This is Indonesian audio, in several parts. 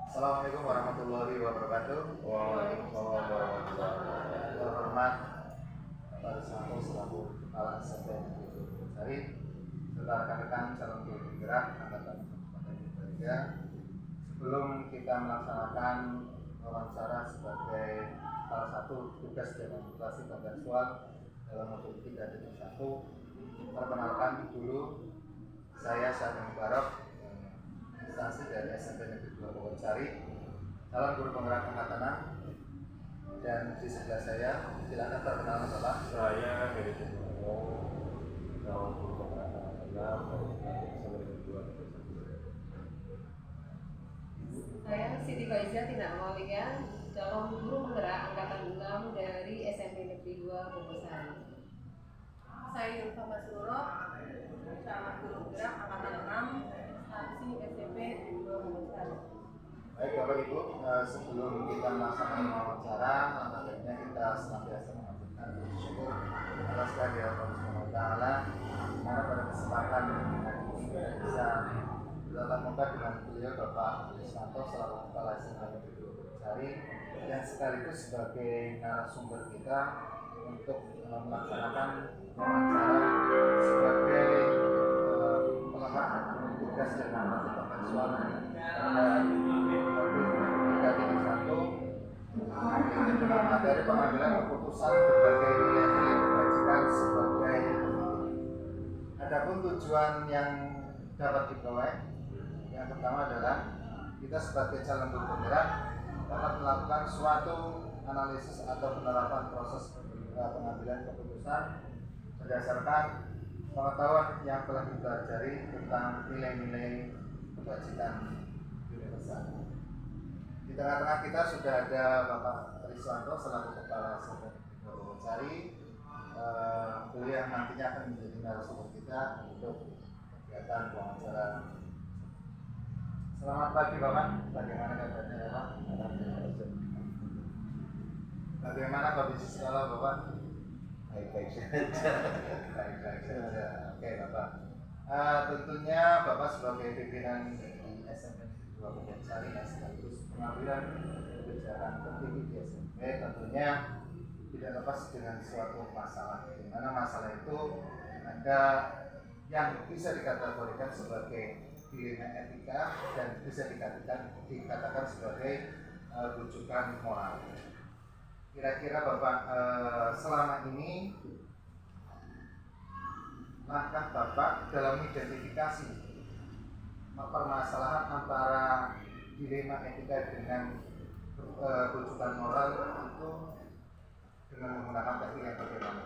Assalamualaikum warahmatullahi wabarakatuh. Waalaikumsalam warahmatullahi wabarakatuh. Terhormat Pak Riswanto selaku Kepala SMP Negeri Sari, serta rekan-rekan calon guru penggerak angkatan Kabupaten 3. Sebelum kita melaksanakan wawancara sebagai salah satu tugas demonstrasi kontekstual dalam modul 3.1, perkenalkan dulu saya Syahdan Mubarak, instansi dari SMP Negeri 2 Purwosari, calon guru penggerak angkatan 6, dan di sebelah saya silakan perkenalan Bapak. Saya Heri Subono, calon guru penggerak angkatan 6 dari SMP Negeri 2 Purwosari. Saya Siti Faiza Tina Amalia, calon guru penggerak angkatan 6 dari SMP Negeri 2 Purwosari. Saya Yulfa Basuro, calon guru penggerak angkatan 6, instansi SMP Negeri 2 Purwosari. Baik Bapak Ibu, sebelum kita melaksanakan wawancara, langkah baiknya kita senantiasa mengaturkan bersyukur atas kehadiran Allah Subhanahu wa Ta'ala, di mana pada kesempatan hari ini kita bisa bertatap muka dengan beliau Bapak Riswanto selaku Kepala SMP Negeri 2 Purwosari, yang sekaligus sebagai narasumber kita untuk melaksanakan wawancara sebagai pelengkap tugas dan amanat kontekstual pada dengan materi pengambilan keputusan berbagai nilai-nilai kebajikan sebagai adapun tujuan yang dapat diperoleh. Yang pertama adalah kita sebagai calon guru penggerak dapat melakukan suatu analisis atau penerapan proses pengambilan keputusan berdasarkan pengetahuan yang telah dipelajari tentang nilai-nilai kebajikan universal. Di tengah-tengah kita sudah ada Bapak Riswanto selaku Kepala SMP Purwosari. Beliau yang nantinya akan menjadi narasumber kita untuk kegiatan wawancara. Selamat pagi Bapak, bagaimana kabarnya Bapak? Bagaimana kondisi sekolah Bapak? Baik-baik saja. Baik-baik saja. Oke Bapak. Tentunya Bapak sebagai pimpinan di SMP 2 Purwosari sekaligus pengambilan kebijakan tertinggi di SMP, tentunya tidak lepas dengan suatu masalah, di mana masalah itu ada yang bisa dikategorikan sebagai dilema etika dan bisa dikatakan sebagai rujukan moral. Kira-kira Bapak selama ini langkah Bapak dalam identifikasi permasalahan antara dilema etika dengan rujukan moral itu dengan menggunakan teknik yang bagaimana?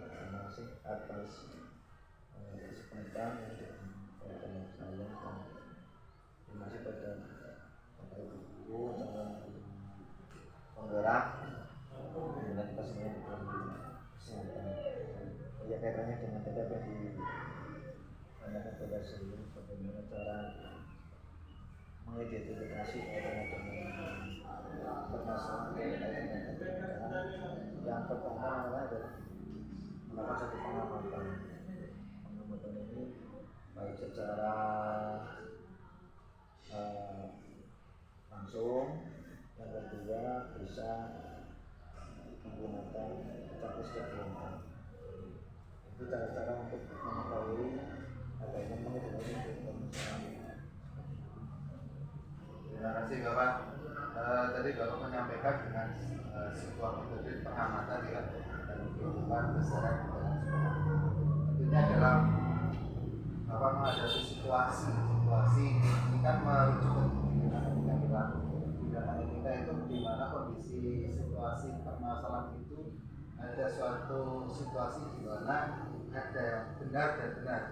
Terima kasih atas kesempatan untuk bertemu saya, dan terima kasih pada Bapak Ibu calon penggerak, dan kita semua di dalam kesehatan. Ya, kaitannya dengan tadi apa yang ditanyakan pada sebelum, bagaimana cara mengidentifikasi dengan permasalahan kaitan dengan pernikahan. Yang pertama adalah melakukan satu pengamatan. Pengamatan ini baik secara langsung, yang kedua bisa menggunakan checklist kegiatan. Itu cara-cara untuk mengetahui adanya mengidentifikasi permasalahan. Terima kasih Bapak. Tadi Bapak menyampaikan dengan sebuah metode pengamatan dan kehidupan keseharian di dalam sekolah. Tentunya dalam Bapak menghadapi situasi ini kan merujuk ke pembinaan yang berlaku. Pembinaan kita itu di mana kondisi situasi permasalahan itu ada suatu situasi di mana ada benar dan benar.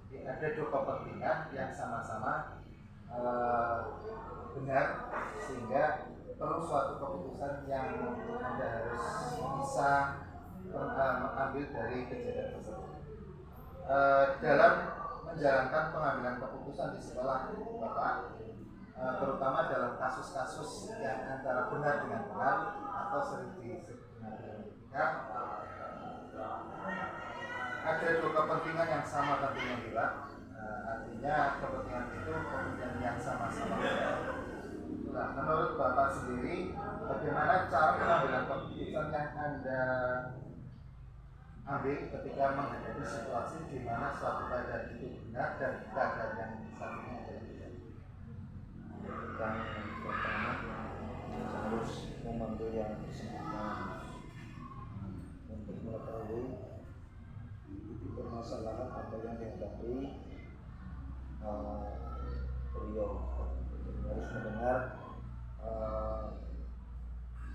Jadi ada dua kepentingan yang sama-sama benar, sehingga perlu suatu keputusan yang Anda harus bisa mengambil dari kejadian tersebut. Dalam menjalankan pengambilan keputusan di sekolah Bapak, terutama dalam kasus-kasus yang antara benar dengan benar atau sering disebut dengan benar, ada dua kepentingan yang sama tentunya juga. artinya kepentingan itu kepentingan yang sama-sama. Nah, menurut Bapak sendiri, bagaimana cara pengambilan keputusan yang Anda ambil ketika menghadapi situasi di mana suatu keadaan itu benar dan keadaan yang satunya adalah tidak? Yang pertama harus memanggil yang bersangkutan untuk mengetahui titik permasalahan apa yang dihadapi beliau. Harus mendengar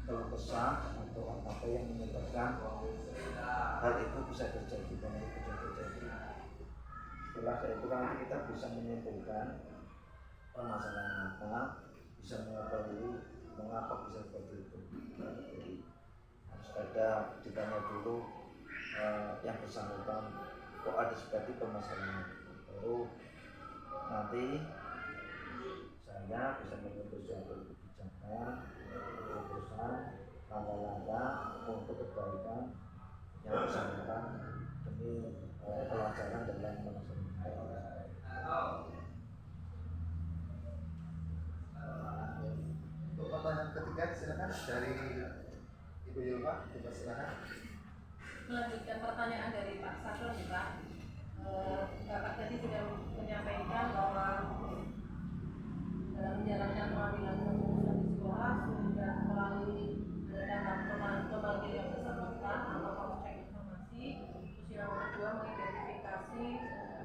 keluh kesah atau apa yang menyebabkan hal itu bisa terjadi dan itu bisa terjadi. Setelah itu nanti kita bisa menyimpulkan permasalahan apa, bisa mengetahui mengapa bisa seperti itu. Jadi harus ada ditanya dulu yang bersangkutan kok ada seperti permasalahan, baru nanti saya bisa mengambil suatu kebijakan, keputusan, langkah-langkah untuk kebaikan yang bersangkutan demi kelancaran dalam melaksanakan. Untuk pertanyaan ketiga silakan dari Ibu Yulma, Ibu silakan. Melanjutkan pertanyaan dari Pak Sakrul nih Pak. Bapak tadi sudah menyampaikan bahwa dalam menjalankan pengambilan keputusan di sekolah sudah melalui pemanggilan yang bersangkutan atau pengecek informasi, terus yang kedua mengidentifikasi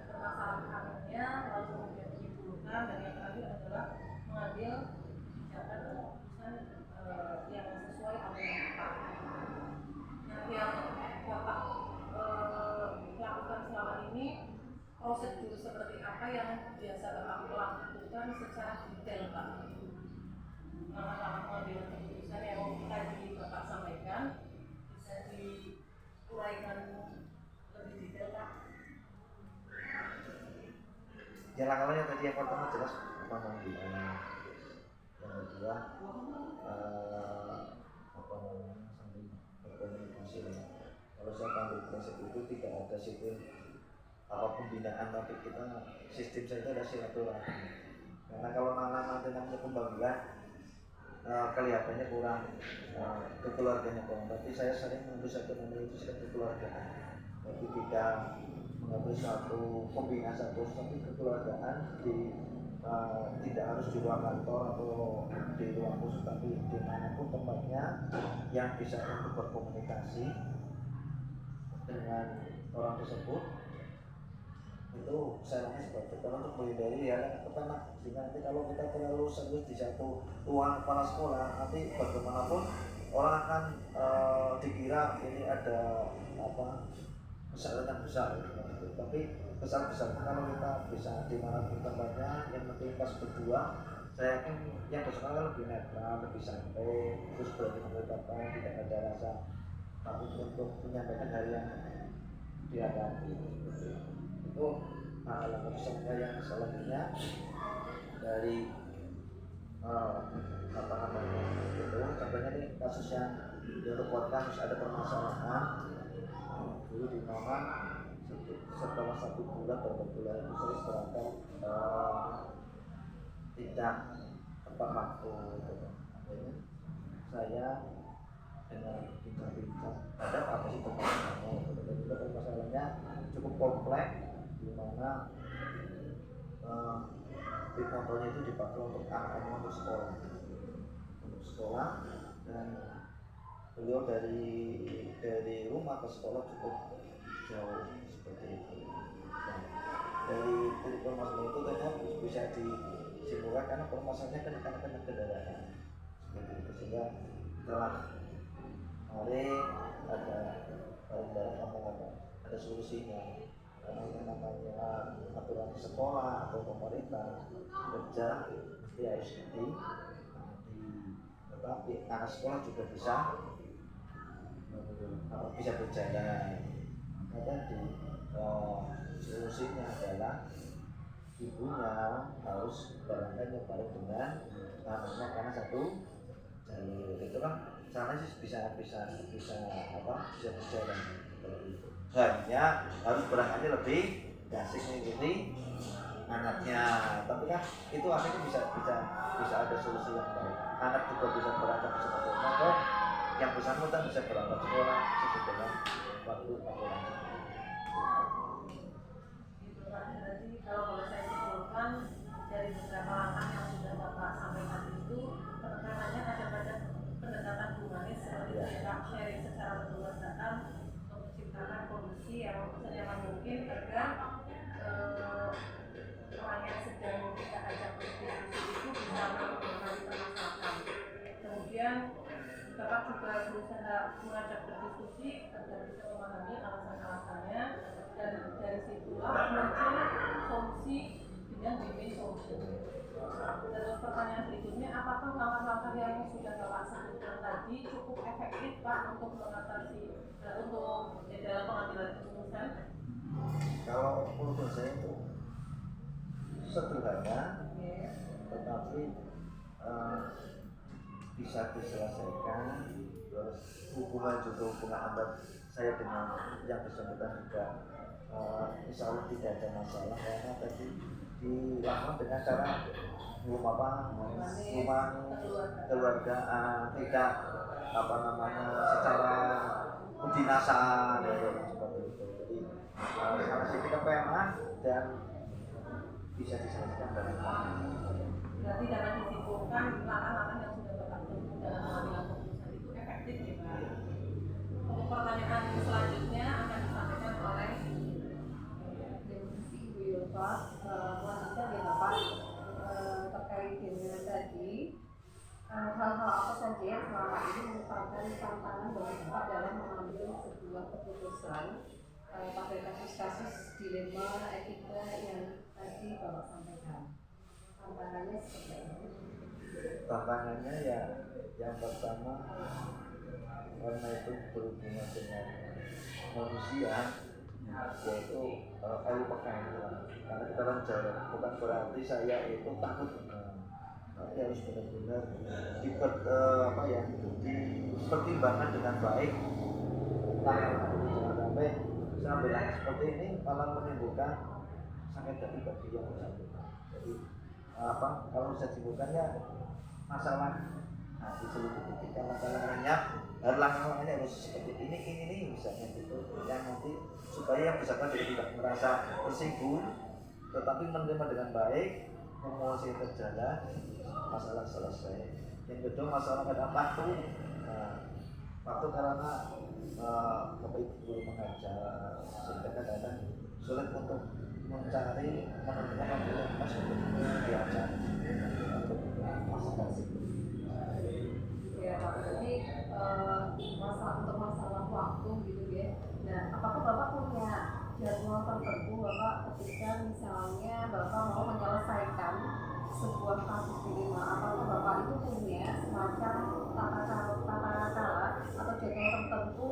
permasalahannya, lalu kemudian menyimpulkan, dan yang terakhir adalah mengambil kebijakan keputusan yang sesuai apa yang Bapak. Nah, yang Bapak lakukan selama ini, prosedur seperti apa yang biasa Bapak lakukan secara detail Pak? Langkah-langkah pengambilan keputusan yang tadi Bapak sampaikan bisa diuraikan lebih detail Pak? Ya langkahnya tadi yang pertama jelas pemanggilan, yang kedua sambil berkomunikasi. Kalau saya panggil prinsip itu tidak ada sistem pembinaan, tapi kita sistem saya itu ada silaturahmi. Karena kalau nanti namanya pembagian kelihatannya kurang kekeluarganya kurang, tapi saya sering mengambil satu nomor itu sudah kekeluargaan. Jadi tidak mengambil satu pembinaan satu, tapi kekeluargaan tidak harus di ruang kantor atau di ruang khusus, tapi dimanapun tempatnya yang bisa untuk berkomunikasi dengan orang tersebut. Itu saya rasa seperti itu untuk menghindari hal yang kepenak. Sehingga nanti kalau kita terlalu serius di satu ruang kepala sekolah, nanti bagaimanapun orang akan dikira ini ada kesalahan yang besar gitu. Tapi kesalahan besar kalau kita bisa dimanapun tempatnya, yang penting pas berdua, saya yakin yang bersangkutan lebih netral, lebih santai, terus berani mengungkapkan, tidak ada rasa takut untuk menyampaikan hal yang dihadapi. Itu langkah tersangka yang selanjutnya dari itu contohnya nih kasus yang dilaporkan harus ada permasalahan dulu di mana setelah 1 bulan atau 2 bulan itu saya serahkan tidak tepat waktu gitu. Akhirnya saya dengan bincang-bincang ada apa sih permasalahannya, dan juga permasalahannya cukup kompleks di mana big motornya itu dipakai untuk anak-anak untuk sekolah, dan beliau dari rumah ke sekolah cukup jauh seperti itu. Dan dari titik permasalahan itu ternyata bisa disimpulkan karena permasalahannya kan kendaraan seperti itu, sehingga setelah mari ada barang-barang ada solusinya. Karena yang namanya aturan sekolah atau pemerintah kerja mesti harus tetapi anak sekolah juga bisa berjalan. Maka solusinya adalah ibunya harus barangkali bareng dengan anaknya karena satu jalur. Itu kan sana sih bisa berjalan. Hanya harus berangkatnya lebih asik mengikuti anaknya, tapi kan itu akhirnya bisa ada solusi yang baik. Anak juga bisa berangkat bisa pakai motor, yang bersangkutan bisa berangkat sekolah sebetulnya waktu aturan. Gitu Pak. Berarti kalau boleh saya simpulkan dari beberapa langkah yang sudah Bapak sampaikan itu penekanannya ada pada pendekatan humanis seperti kita sharing secara kekeluargaan untuk menciptakan kondisi yang senyaman mungkin agar orang yang sedang kita ajak berdiskusi itu bisa mengenali permasalahan. Kemudian Bapak juga berusaha mengajak berdiskusi agar bisa memahami alasan-alasannya, dan dari situlah muncul solusi dengan win-win solution. Terus pertanyaan berikutnya, apakah langkah-langkah yang sudah Bapak sebutkan tadi cukup efektif Pak untuk mengatasi untuk dalam pengambilan keputusan? Kalau menurut saya itu sederhana, tetapi bisa diselesaikan. Terus hubungan antara saya dengan yang bersangkutan juga insya Allah tidak ada masalah, karena tadi dilakukan dengan cara hubungan keluargaan, tidak secara kedinasan seperti itu. Jadi sama sisi kepemaan dan bisa diselesaikan dengan baik. Berarti dapat disimpulkan langkah-langkah yang sudah Bapak tempuh dalam mengambil keputusan itu efektif ya Pak. Untuk pertanyaan selanjutnya akan disampaikan oleh Ibu Yulfa. Melanjutkan ya Bapak, terkait dengan tadi hal-hal apa saja yang selama ini merupakan tantangan bagi Bapak dalam mengambil sebuah keputusan pada kasus-kasus dilema etika yang tadi Bapak sampaikan. Tantangannya seperti apa? Tantangannya ya yang pertama, karena itu berhubungan dengan manusia, yaitu kayu pekan. Karena kita orang Jawa, bukan berarti saya itu takut, tapi harus benar-benar dipertimbangkan dengan baik. Jangan sampai saya bilang seperti ini malah menimbulkan sakit hati bagi yang bersangkutan. Jadi kalau saya simpulkannya masalah diselidiki ketika masalahnya langkah-langkahnya harus seperti ini misalnya gitu, yang nanti supaya yang bersangkutan tidak merasa tersinggung, tetapi menerima dengan baik, emosi terjalan, masalah selesai. Yang kedua masalah pada waktu karena Bapak Ibu guru mengajar sehingga kadang-kadang sulit untuk mencari menemukan yang pas untuk diajar untuk masalah itu. Ya Pak, jadi untuk masalah waktu gitu ya. Nah, apakah Bapak punya jadwal tertentu Bapak ketika misalnya Bapak mau menyelesaikan sebuah kasus dilema, apakah Bapak itu punya semacam tata cara atau jadwal tertentu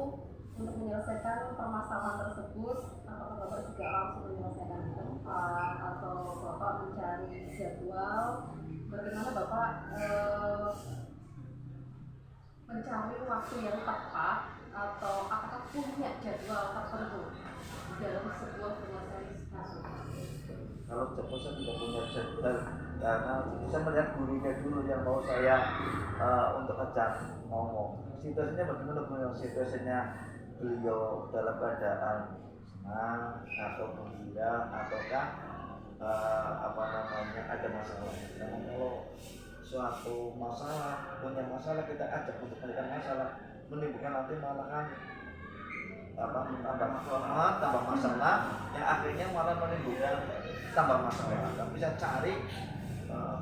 untuk menyelesaikan permasalahan tersebut? Apakah Bapak juga langsung menyelesaikan di tempat atau Bapak mencari jadwal? Bagaimana Bapak mencari waktu yang tepat, atau apakah punya jadwal tertentu dalam sebuah penyelesaian kasus? Kalau jadwal saya tidak punya jadwal, karena saya melihat gurunya dulu yang mau saya untuk ajak ngomong. Situasinya bagaimana beliau? Situasinya beliau dalam keadaan senang atau gembira, ataukah ada masalah? Karena kalau suatu masalah, punya masalah, kita ajak untuk menyelesaikan masalah, menimbulkan nanti malahan tambah masalah yang akhirnya malah menimbulkan tambah masalah. Tapi bisa cari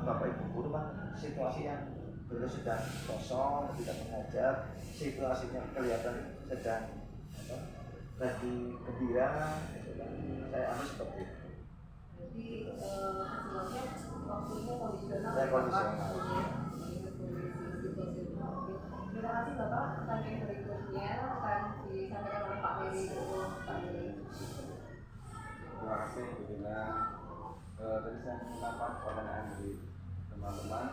Bapak Ibu guru kan situasi yang beliau sedang kosong, tidak mengajar, situasinya kelihatan sedang lagi gembira, saya ambil seperti itu. Jadi hasilnya waktunya kondisional. Saya kondisional. Terima kasih Bapak. Pertanyaan berikutnya akan disampaikan oleh Pak Heri. Terima kasih Bu Dina. Tadi saya mendapat pertanyaan dari teman-teman.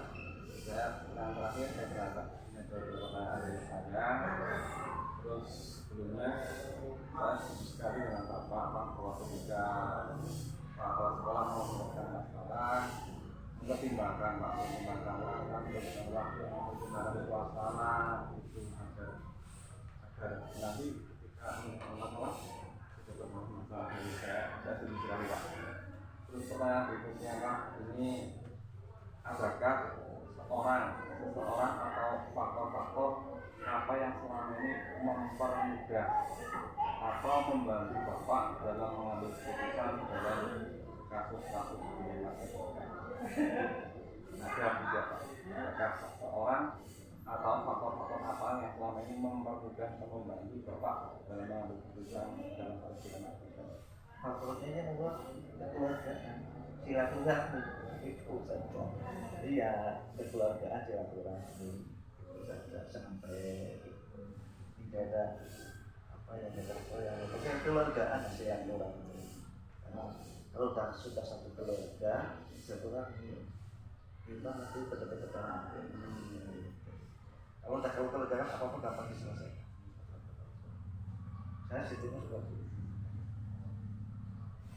Yang terakhir saya terdapat metode pertanyaan dari saya. Terus sebelumnya saya setuju sekali dengan Bapak bahwa ketika kepala sekolah mau melakukan membakar waktu menggunakan suasana itu agar nanti ketika menolak cukup masalah dari saya setuju sekali Pak. Terus pertanyaan berikutnya Pak, ini adakah seseorang atau faktor-faktor apa yang selama ini mempermudah atau membantu Bapak dalam mengambil keputusan dalam kasus-kasus di narkotika? Ada tidak Pak? Adakah seseorang atau faktor-faktor apa yang selama ini mempermudah atau membantu Bapak dalam mengambil keputusan dalam kasus narkotika? Faktornya ya membuat kekeluargaan, silaturahmi itu saja. Jadi ya kekeluargaan silaturahmi itu saja sampai tidak ada apa yang kekeluargaan silaturahmi. Karena kalau sudah satu keluarga silaturahmi kita nanti betul-betul kalau tak keluargaan apapun dapat diselesaikan. Saya situnya seperti itu.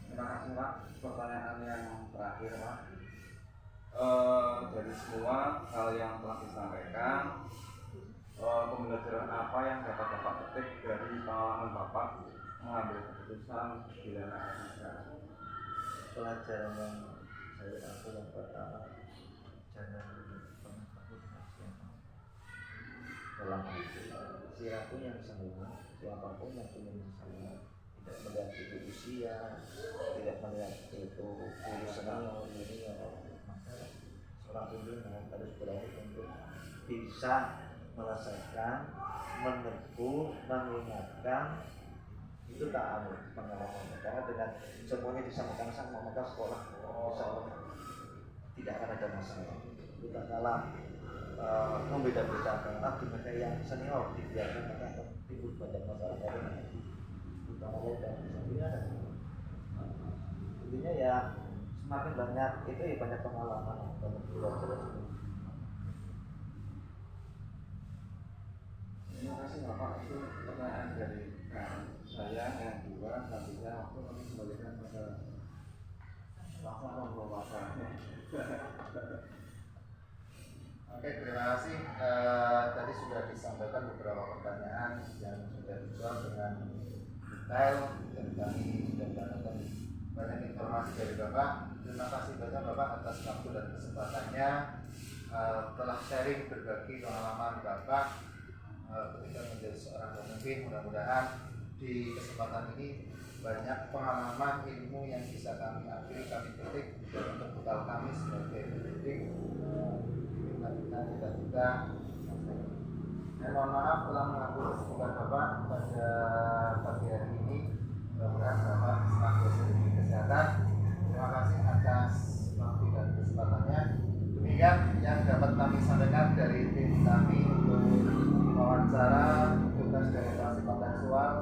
Terima kasih Pak. Pertanyaan yang terakhir Pak, dari semua hal yang telah disampaikan, pembelajaran apa yang dapat Bapak petik dari pengalaman Bapak mengambil keputusan di narkotika? Pelajaran yang saya ambil yang pertama, jangan pernah takut dalam hidup. Siapapun yang salah, siapapun yang punya masalah, tidak melihat itu usia, tidak melihat itu senior, maka seorang pimpinan harus berani untuk bisa melesaikan, menegur, mengingatkan. Itu tak aneh pengalaman, karena dengan semuanya disampaikan sama maka sekolah insya Allah tidak akan ada masalah. Itu tak kalah membeda-bedakan, tapi mereka yang senior dibiarkan maka akan timbul banyak masalah dari terutama dan intinya ya semakin banyak itu ya banyak pengalaman, banyak belajar. Terima kasih Bapak, itu pertanyaan dari saya yang dua. Nantinya waktu kami kembalikan pada langsung membawa masalahnya. Oke, terima kasih. Tadi sudah disampaikan beberapa pertanyaan yang sudah dijawab dengan detail dan kami sudah mendapatkan banyak informasi dari Bapak. Terima kasih banyak Bapak atas waktu dan kesempatannya telah sharing berbagi pengalaman Bapak ketika menjadi seorang pemimpin. Mudah-mudahan di kesempatan ini banyak pengalaman ilmu yang bisa kami ambil, kami petik untuk bekal kami sebagai pemimpin cita-cita. Dan mohon maaf telah mengambil kesibukan Bapak pada pagi hari ini. Mudah-mudahan Bapak senantiasa diberi kesehatan. Terima kasih atas waktu dan kesempatannya. Demikian yang dapat kami sampaikan dari tim kami untuk wawancara tugas demokrasi kontekstual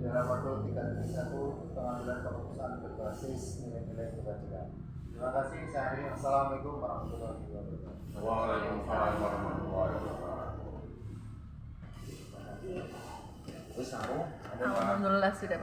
dalam waktu 331 pengambilan keputusan berbasis nilai-nilai kebajikan. Terima kasih. Saya akhiri. Assalamualaikum warahmatullahi wabarakatuh. Waalaikumsalam warahmatullahi wabarakatuh. Terus kamu Alhamdulillah sudah.